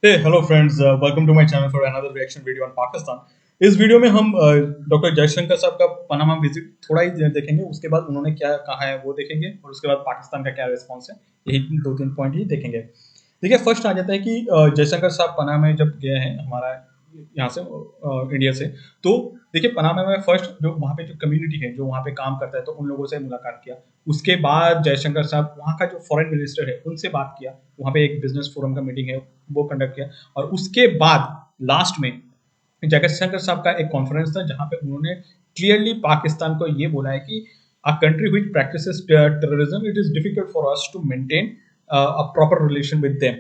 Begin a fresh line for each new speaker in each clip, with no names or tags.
Hey, hello friends. Welcome to my channel for another reaction video on Pakistan. इस video में हम doctor Jaishankar साहब का पनामा विजिट थोड़ा ही देखेंगे, उसके बाद उन्होंने क्या कहा है वो देखेंगे और उसके बाद पाकिस्तान का क्या रिस्पांस है, यही दो तीन पॉइंट ही देखेंगे। देखिए, फर्स्ट आ जाता है कि जयशंकर साहब पनामा में जब गए हैं हमारा यहाँ से इंडिया से, तो देखिए पनामा में फर्स्ट जो वहाँ पे जो कम्युनिटी है जो वहाँ पे काम करता है तो उन लोगों से मुलाकात किया। उसके बाद जयशंकर साहब वहाँ का जो फॉरेन मिनिस्टर है उनसे बात किया, वहाँ पे एक बिजनेस फोरम का मीटिंग है वो कंडक्ट किया। और उसके बाद लास्ट में जयशंकर साहब का एक कॉन्फ्रेंस था जहाँ पे उन्होंने क्लियरली पाकिस्तान को ये बोला है कि a country which practices terrorism, it is difficult for us to maintain a proper relation with them.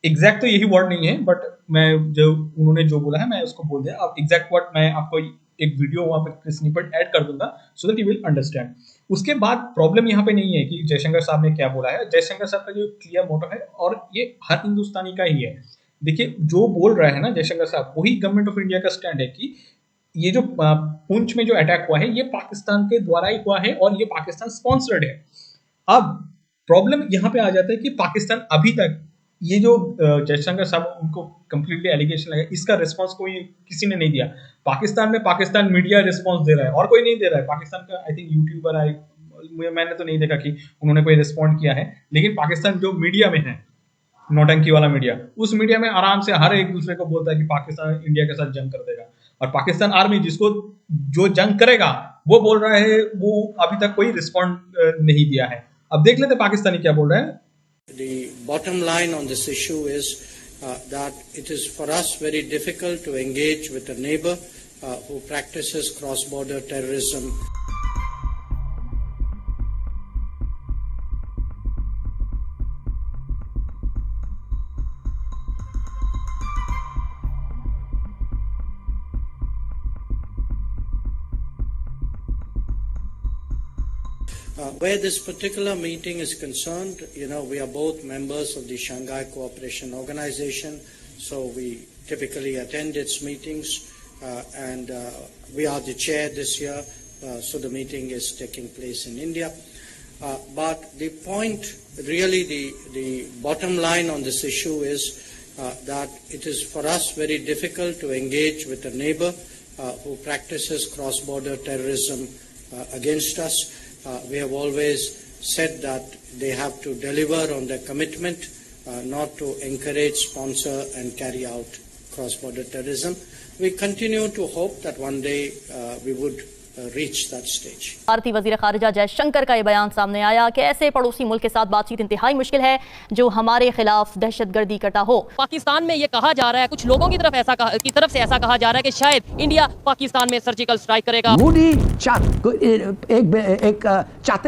Exact तो यही वर्ड नहीं है, बट मैं जो उन्होंने जो बोला है मैं उसको बोल दिया। अब एग्जैक्ट वर्ड मैं आपको एक वीडियो वहां पे स्निपेट ऐड कर दूंगा so that you will understand. उसके बाद प्रॉब्लम यहाँ पे नहीं है कि जयशंकर साहब ने क्या बोला है। जयशंकर साहब का जो क्लियर मोटो है और ये हर हिंदुस्तानी का ही है। देखिए, जो बोल रहा है ना जयशंकर साहब, वही गवर्नमेंट ऑफ इंडिया का स्टैंड है कि ये जो पुंछ में जो अटैक हुआ है ये पाकिस्तान के द्वारा ही हुआ है और ये पाकिस्तान स्पॉन्सर्ड है। अब प्रॉब्लम यहाँ पे आ जाता है कि पाकिस्तान अभी तक ये जो जयशंकर साहब उनको कंप्लीटली एलिगेशन लगा, इसका रिस्पांस कोई किसी ने नहीं दिया। पाकिस्तान में पाकिस्तान मीडिया रिस्पांस दे रहा है और कोई नहीं दे रहा है। पाकिस्तान का आई थिंक यूट्यूबर आए, मैंने तो नहीं देखा कि उन्होंने कोई रिस्पॉन्ड किया है, लेकिन पाकिस्तान जो मीडिया में है, नौटंकी वाला मीडिया, उस मीडिया में आराम से हर एक दूसरे को बोलता है कि पाकिस्तान इंडिया के साथ जंग कर देगा। और पाकिस्तान आर्मी जिसको जो जंग करेगा वो बोल रहा है वो अभी तक कोई रिस्पॉन्ड नहीं दिया है। अब देख लेते पाकिस्तानी क्या बोल रहे हैं।
The bottom line on this issue is that it is for us very difficult to engage with a neighbor who practices cross-border terrorism. Where this particular meeting is concerned, we are both members of the Shanghai Cooperation Organization, so we typically attend its meetings, and we are the chair this year, so the meeting is taking place in India. But the point, really the bottom line on this issue is that it is for us very difficult to engage with a neighbor who practices cross-border terrorism against us. We have always said that they have to deliver on their commitment not to encourage, sponsor and carry out cross-border terrorism. We continue to hope that one day we would reach that stage.
भारतीय वजीर खारिजा जयशंकर का ये बयान सामने आया कि ऐसे पड़ोसी मुल्क के साथ बातचीत इंतहाई मुश्किल है जो हमारे खिलाफ दहशतगर्दी करता हो।
पाकिस्तान में ये कहा जा रहा है, कुछ लोगों की तरफ से ऐसा कहा जा रहा है कि शायद इंडिया पाकिस्तान में सर्जिकल स्ट्राइक करेगा।
मोदी एक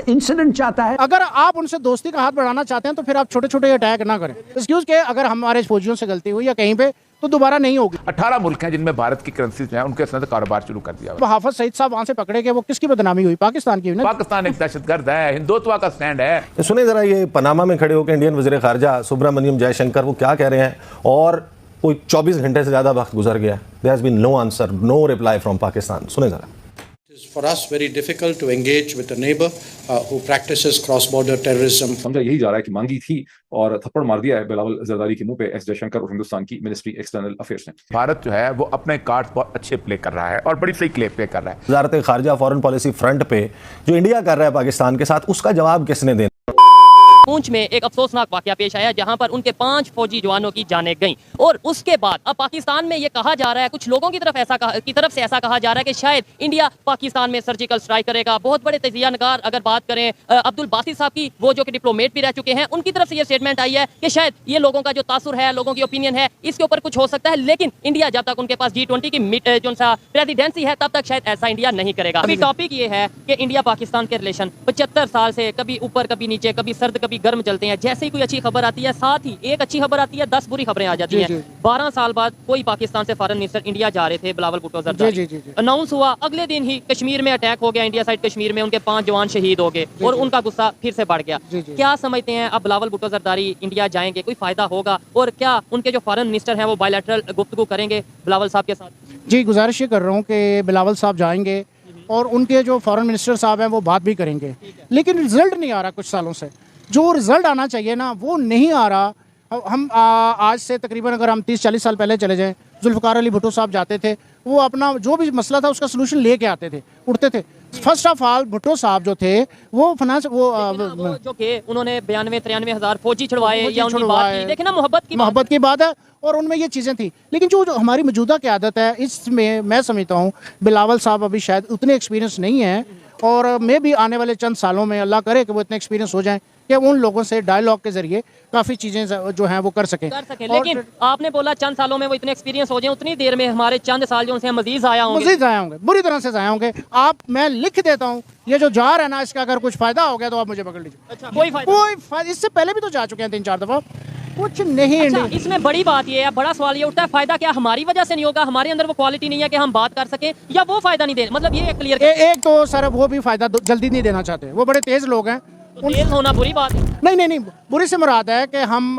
इंसिडेंट चाहता है।
अगर आप उनसे दोस्ती का हाथ बढ़ाना चाहते हैं तो फिर आप छोटे छोटे अटैक ना करें। एक्सक्यूज के अगर हमारे फौजियों से गलती हुई या कहीं पे तो दोबारा नहीं होगी।
18 मुल्क हैं जिनमें भारत की करेंसी जो है उनके साथ कारोबार शुरू कर दिया।
हाफिज सईद साहब वहां से पकड़े गए, वो किसकी बदनामी हुई? पाकिस्तान की।
पाकिस्तान एक दहशतगर्द है, हिंदुत्व का स्टैंड है।
सुने जरा ये पनामा में खड़े होकर इंडियन वजीर खारजा सुब्रमण्यम जयशंकर वो क्या कह रहे हैं। और कोई 24 घंटे से ज्यादा वक्त गुजर गया, there has been no answer, no reply from Pakistan. सुने जरा।
It is for us very difficult to engage with a neighbor who practices cross-border terrorism.
समझा यही जा रहा है कि मांगी थी और थप्पड़ मार दिया है बिलावल जरदारी के मुंह पे एस जयशंकर और हिंदुस्तान की मिनिस्ट्री एक्सटर्नल अफेयर्स ने।
भारत जो है वो अपने कार्ड्स बहुत अच्छे प्ले कर रहा है और बड़ी सही प्ले कर रहा है।
वजारत खारजा फॉरेन पॉलिसी फ्रंट पे जो इंडिया कर रहा है पाकिस्तान के साथ, उसका जवाब किसने देना।
पूंछ में एक अफसोसनाक वाकया पेश आया जहां पर उनके 5 फौजी जवानों की जानें गईं और उसके बाद अब पाकिस्तान में ये कहा जा रहा है, कुछ लोगों की तरफ से ऐसा कहा जा रहा है कि शायद इंडिया पाकिस्तान में सर्जिकल स्ट्राइक करेगा। बहुत बड़े तजिया नगार अगर बात करें अब्दुल बासित साहब की, वो जो कि डिप्लोमेट भी रह चुके हैं, उनकी तरफ से ये स्टेटमेंट आई है कि शायद ये लोगों का जो तासुर है, लोगों की ओपिनियन है, इसके ऊपर कुछ हो सकता है, लेकिन इंडिया जब तक उनके पास G20 की जो सा प्रेसिडेंसी है तब तक शायद ऐसा इंडिया नहीं करेगा। अभी टॉपिक ये है कि इंडिया पाकिस्तान के रिलेशन 75 साल से कभी ऊपर कभी नीचे, कभी सर्द कभी गर्म चलते हैं। जैसे ही कोई अच्छी खबर आती है, साथ ही एक अच्छी खबर आती है, 10 बुरी खबरें आ जाती हैं। 12 साल बाद कोई पाकिस्तान से फॉरेन मिनिस्टर इंडिया जा रहे थे, बिलावल भुट्टो जरदारी, अनाउंस हुआ, अगले दिन ही कश्मीर में अटैक हो गया, इंडिया साइड कश्मीर में उनके 5 जवान शहीद हो गए और उनका गुस्सा फिर से बढ़ गया। क्या समझते हैं अब बिलावल भुट्टो जरदारी इंडिया जाएंगे, कोई फायदा होगा और क्या उनके जो फॉरेन मिनिस्टर हैं वो बायलैटरल गुफ्तगू करेंगे बिलावल साहब के साथ?
जी, गुजारिश ये कर रहा हूँ कि बिलावल साहब जाएंगे और उनके जो फॉरेन मिनिस्टर साहब हैं वो बात भी करेंगे, लेकिन रिजल्ट नहीं आ रहा कुछ सालों से। जो रिजल्ट आना चाहिए ना वो नहीं आ रहा। हम आज से तकरीबन अगर हम 30-40 साल पहले चले जाएं, जुल्फ़िकार अली भुट्टो साहब जाते थे, वो अपना जो भी मसला था उसका सलूशन लेके आते थे, उठते थे। फर्स्ट ऑफ ऑल भुट्टो साहब जो थे वो फाइनेंस वो
जो के उन्होंने 92-93 हज़ार फौजी छुड़वाए या उनकी बात की, देखिए ना मोहब्बत
की बात है और उनमें ये चीज़ें थी। लेकिन जो हमारी मौजूदा क़यादत है इसमें मैं समझता हूँ बिलावल साहब अभी शायद उतने एक्सपीरियंस नहीं है और मैं भी आने वाले चंद सालों में अल्लाह करे कि वो इतने एक्सपीरियंस हो जाएं कि उन लोगों से डायलॉग के जरिए काफ़ी चीज़ें जो हैं वो कर सकें।
लेकिन आपने बोला चंद सालों में वो इतने एक्सपीरियंस हो जाएं, उतनी देर में हमारे चंद साल जो उनसे मजीद ज़ाया होंगे,
बुरी तरह से ज़ाया होंगे। मैं लिख देता हूँ ये जो जा रहा है ना, इसका अगर कुछ फ़ायदा हो गया तो आप मुझे पकड़ लीजिए।
अच्छा, कोई फायदा
इससे पहले भी तो जा चुके हैं 3-4 दफ़ा, कुछ नहीं।
अच्छा, इसमें बड़ी बात ये है, बड़ा सवाल ये उठता है, फायदा क्या हमारी वजह से नहीं होगा? हमारे अंदर वो क्वालिटी नहीं है कि हम बात कर सकें, या वो फायदा नहीं दे, मतलब ये क्लियर।
एक तो सर वो भी फायदा जल्दी नहीं देना चाहते, वो बड़े तेज लोग हैं।
तेज होना बुरी बात है?
नहीं, बुरी से मुराद है कि हम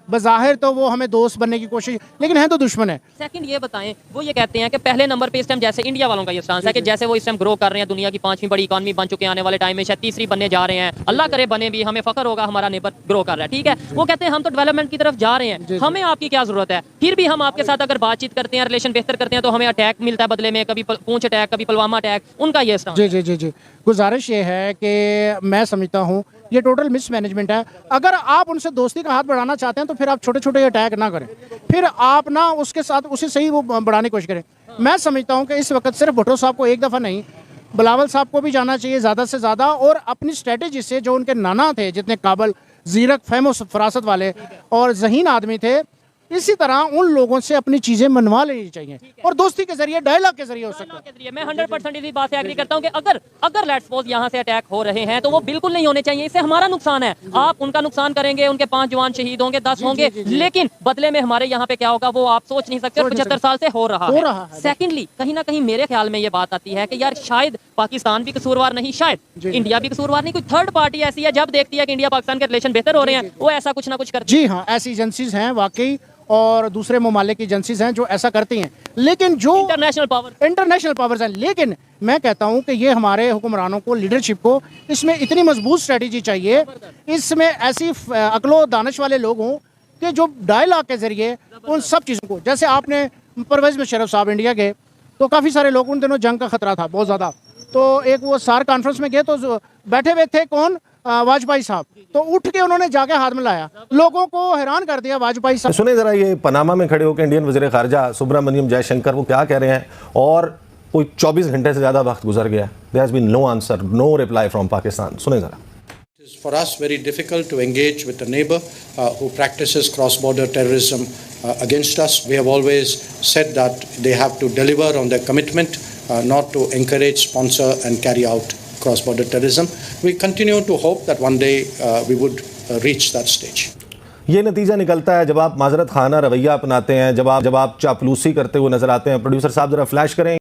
बज़ाहिर तो वो हमें दोस्त बनने की कोशिश, लेकिन है तो दुश्मन है।
सेकंड ये बताएं, वो ये कहते हैं कि पहले नंबर पे इस टाइम जैसे इंडिया वालों का ये स्टांस है कि जैसे वो इस टाइम ग्रो कर रहे हैं, दुनिया की 5वीं बड़ी इकॉनमी बन चुके हैं, आने वाले टाइम में शायद 3री बनने जा रहे हैं, अल्लाह करे बने भी, हमें फख्र होगा हमारा नेबर ग्रो कर रहा है, ठीक है। वो कहते हैं हम तो डेवलपमेंट की तरफ जा रहे हैं, हमें आपकी क्या जरूरत है? फिर भी हम आपके साथ अगर बातचीत करते हैं, रिलेशन बेहतर करते हैं, तो हमें अटैक मिलता है बदले में, कभी पूंछ अटैक, कभी पुलवामा अटैक, उनका ये स्टांस।
जी। गुजारिश ये है कि मैं समझता हूँ ये टोटल मिसमैनेजमेंट है। अगर आप उनसे दोस्ती का हाथ बढ़ाना चाहते हैं तो फिर आप छोटे छोटे अटैक ना करें, फिर आप ना उसके साथ उसे सही वो बढ़ाने की कोशिश करें। मैं समझता हूँ कि इस वक्त सिर्फ भुट्टो साहब को एक दफ़ा नहीं, बिलावल साहब को भी जाना चाहिए ज़्यादा से ज़्यादा, और अपनी स्ट्रेटजी से जो उनके नाना थे जितने काबल, ज़ीरक, फहम फरासत वाले और ज़हीन आदमी थे, इसी तरह उन लोगों से अपनी चीजें मनवा लेनी चाहिए और दोस्ती के जरिए, डायलॉग के जरिए हो सकता है।
मैं 100% इस बात से एग्री करता हूं कि अगर लेट्स सपोज यहां से अटैक हो रहे हैं तो वो बिल्कुल नहीं होने चाहिए, इससे हमारा नुकसान है। आप उनका नुकसान करेंगे, उनके 5 जवान शहीद होंगे, 10 होंगे, लेकिन बदले में हमारे यहाँ पे क्या होगा वो आप सोच नहीं सकते। 75 साल से हो रहा है। सेकेंडली, कहीं ना कहीं मेरे ख्याल में ये बात आती है कि यार शायद पाकिस्तान भी कसूरवार नहीं, शायद इंडिया भी कसूरवार नहीं, कोई थर्ड पार्टी ऐसी है जब देखती है कि इंडिया पाकिस्तान के रिलेशन बेहतर हो रहे हैं, वो ऐसा कुछ ना कुछ करती है।
जी हाँ, ऐसी एजेंसीज हैं वाकई, और दूसरे ममालिक की एजेंसीज हैं जो ऐसा करती हैं, लेकिन जो इंटरनेशनल पावर्स हैं। लेकिन मैं कहता हूं कि ये हमारे हुक्मरानों को, लीडरशिप को, इसमें इतनी मजबूत स्ट्रेटजी चाहिए, इसमें ऐसी अक्लो दानिश वाले लोग हों कि जो डायलॉग के जरिए उन सब चीज़ों को, जैसे आपने परवेज़ मुशर्रफ साहब इंडिया गए तो काफ़ी सारे लोग, उन दिनों जंग का खतरा था बहुत ज़्यादा, तो एक वो सार कॉन्फ्रेंस में गए तो बैठे हुए थे कौन, वाजपेयी साहब, तो उठ के उन्होंने जाके हाथ मिलाया, लोगों को हैरान कर दिया वाजपेयी साहब।
सुने जरा ये पनामा में खड़े होकर इंडियन वज़ीर ख़ारजा सुब्रमण्यम जयशंकर वो क्या कह रहे हैं, और कोई 24 घंटे से ज़्यादा वक्त गुजर गया, there has been no answer, no reply from Pakistan. सुने जरा।
It is for us very difficult to engage with a neighbor who practices cross-border terrorism against us. We have always said that they have to deliver on their commitment not to encourage, sponsor and carry out cross-border terrorism. We continue to hope that one day we would reach that stage.
ये नतीजा निकलता है जब आप माजरत खाना रवैया अपनाते हैं, जब आप चापलूसी करते हुए नजर आते हैं। प्रोड्यूसर साहब जरा फ्लैश करें।